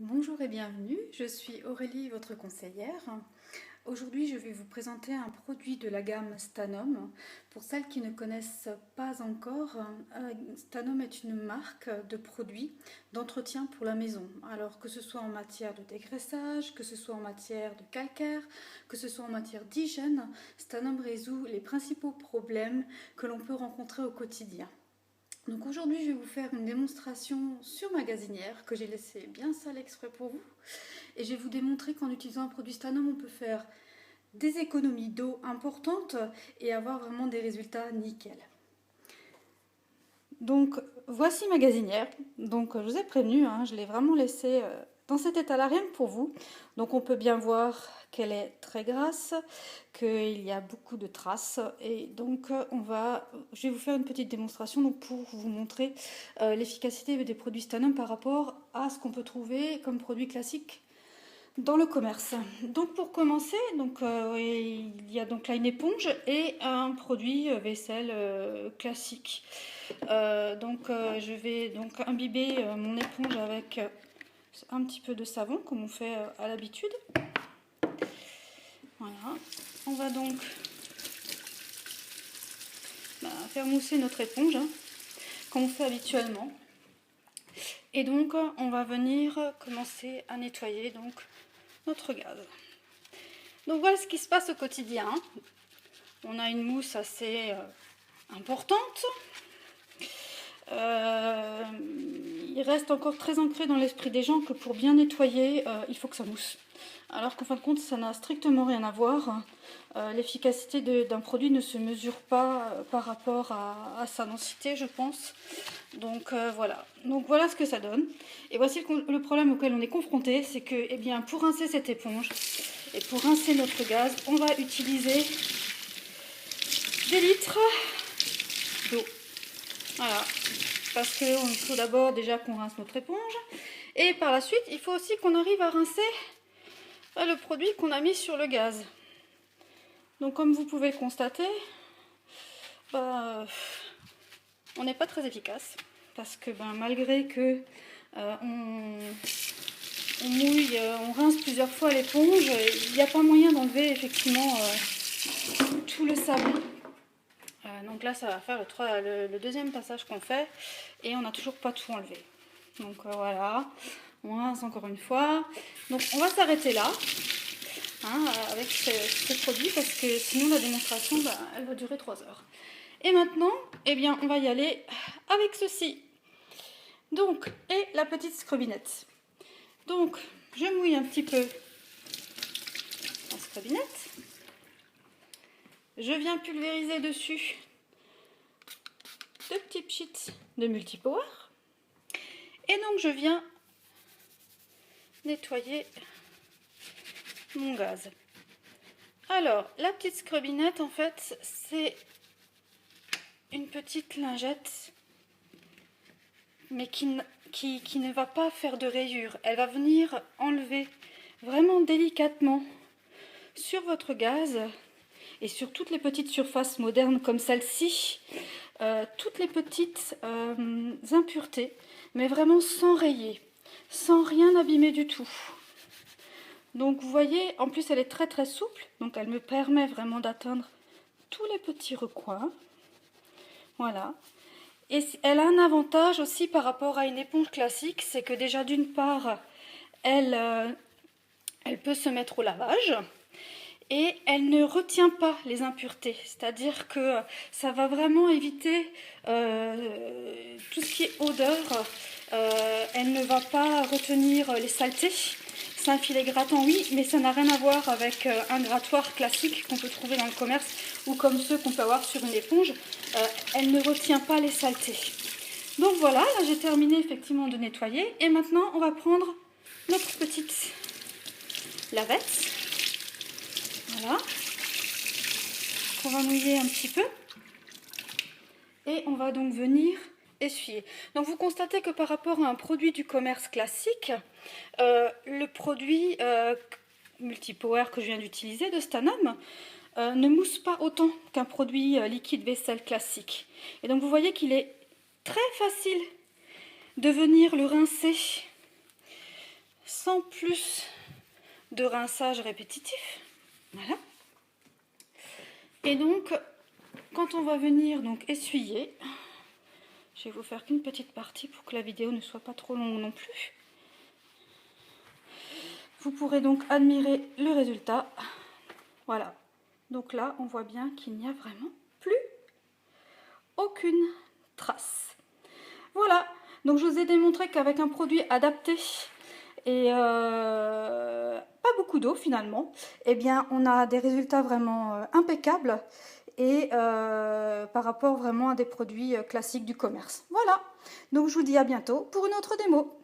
Bonjour et bienvenue, je suis Aurélie, votre conseillère. Aujourd'hui, je vais vous présenter un produit de la gamme Stanum. Pour celles qui ne connaissent pas encore, Stanum est une marque de produits d'entretien pour la maison. Alors que ce soit en matière de dégraissage, que ce soit en matière de calcaire, que ce soit en matière d'hygiène, Stanum résout les principaux problèmes que l'on peut rencontrer au quotidien. Donc aujourd'hui, je vais vous faire une démonstration sur ma gazinière que j'ai laissée bien sale exprès pour vous. Et je vais vous démontrer qu'en utilisant un produit Stanum, on peut faire des économies d'eau importantes et avoir vraiment des résultats nickel. Donc voici ma gazinière. Donc je vous ai prévenu, je l'ai vraiment laissée dans cet état-là rien que pour vous. Donc on peut bien voir qu'elle est très grasse, qu'il y a beaucoup de traces. Et donc je vais vous faire une petite démonstration donc, pour vous montrer l'efficacité des produits Stanum par rapport à ce qu'on peut trouver comme produit classique dans le commerce. Donc pour commencer, il y a donc là une éponge et un produit vaisselle classique. Je vais donc imbiber mon éponge avec un petit peu de savon comme on fait à l'habitude. Voilà. On va donc faire mousser notre éponge comme on fait habituellement. Et donc on va venir commencer à nettoyer donc notre gaz. Donc voilà ce qui se passe au quotidien. On a une mousse assez importante. Il reste encore très ancré dans l'esprit des gens que pour bien nettoyer, il faut que ça mousse. Alors qu'en fin de compte, ça n'a strictement rien à voir. L'efficacité d'un produit ne se mesure pas par rapport à sa densité, je pense. Donc voilà. Donc voilà ce que ça donne. Et voici le problème auquel on est confronté, c'est que eh bien, pour rincer cette éponge et pour rincer notre gaz, on va utiliser des litres d'eau. Voilà. Parce qu'il faut d'abord déjà qu'on rince notre éponge. Et par la suite, il faut aussi qu'on arrive à rincer le produit qu'on a mis sur le gaz. Donc comme vous pouvez le constater, on n'est pas très efficace. Parce que malgré que on mouille, on rince plusieurs fois l'éponge, il n'y a pas moyen d'enlever effectivement tout le savon. Donc là, ça va faire le deuxième passage qu'on fait et on n'a toujours pas tout enlevé. Donc voilà, on rince encore une fois. Donc on va s'arrêter là avec ce produit parce que sinon la démonstration, elle va durer 3 heures. Et maintenant, eh bien, on va y aller avec ceci. Donc, et la petite scrubinette. Donc, je mouille un petit peu la scrubinette. Je viens pulvériser dessus 2 petits pchits de multipower. Et donc je viens nettoyer mon gaz. Alors, la petite scrubinette, en fait, c'est une petite lingette, mais qui ne va pas faire de rayures. Elle va venir enlever vraiment délicatement sur votre gaz et sur toutes les petites surfaces modernes comme celle-ci, toutes les petites impuretés, mais vraiment sans rayer, sans rien abîmer du tout. Donc vous voyez, en plus elle est très très souple, donc elle me permet vraiment d'atteindre tous les petits recoins. Voilà. Et elle a un avantage aussi par rapport à une éponge classique, c'est que déjà d'une part, elle peut se mettre au lavage. Et elle ne retient pas les impuretés, c'est-à-dire que ça va vraiment éviter tout ce qui est odeur. Elle ne va pas retenir les saletés. C'est un filet grattant, oui, mais ça n'a rien à voir avec un grattoir classique qu'on peut trouver dans le commerce ou comme ceux qu'on peut avoir sur une éponge. Elle ne retient pas les saletés. Donc voilà, là j'ai terminé effectivement de nettoyer. Et maintenant, on va prendre notre petite lavette. Voilà, qu'on va mouiller un petit peu et on va donc venir essuyer. Donc vous constatez que par rapport à un produit du commerce classique, le produit multipower que je viens d'utiliser de Stanum ne mousse pas autant qu'un produit liquide vaisselle classique. Et donc vous voyez qu'il est très facile de venir le rincer sans plus de rinçage répétitif. Voilà. Et donc, quand on va venir donc essuyer, je vais vous faire qu'une petite partie pour que la vidéo ne soit pas trop longue non plus. Vous pourrez donc admirer le résultat. Voilà. Donc là, on voit bien qu'il n'y a vraiment plus aucune trace. Voilà. Donc je vous ai démontré qu'avec un produit adapté et pas beaucoup d'eau finalement, eh bien on a des résultats vraiment impeccables et par rapport vraiment à des produits classiques du commerce. Voilà. Donc je vous dis à bientôt pour une autre démo.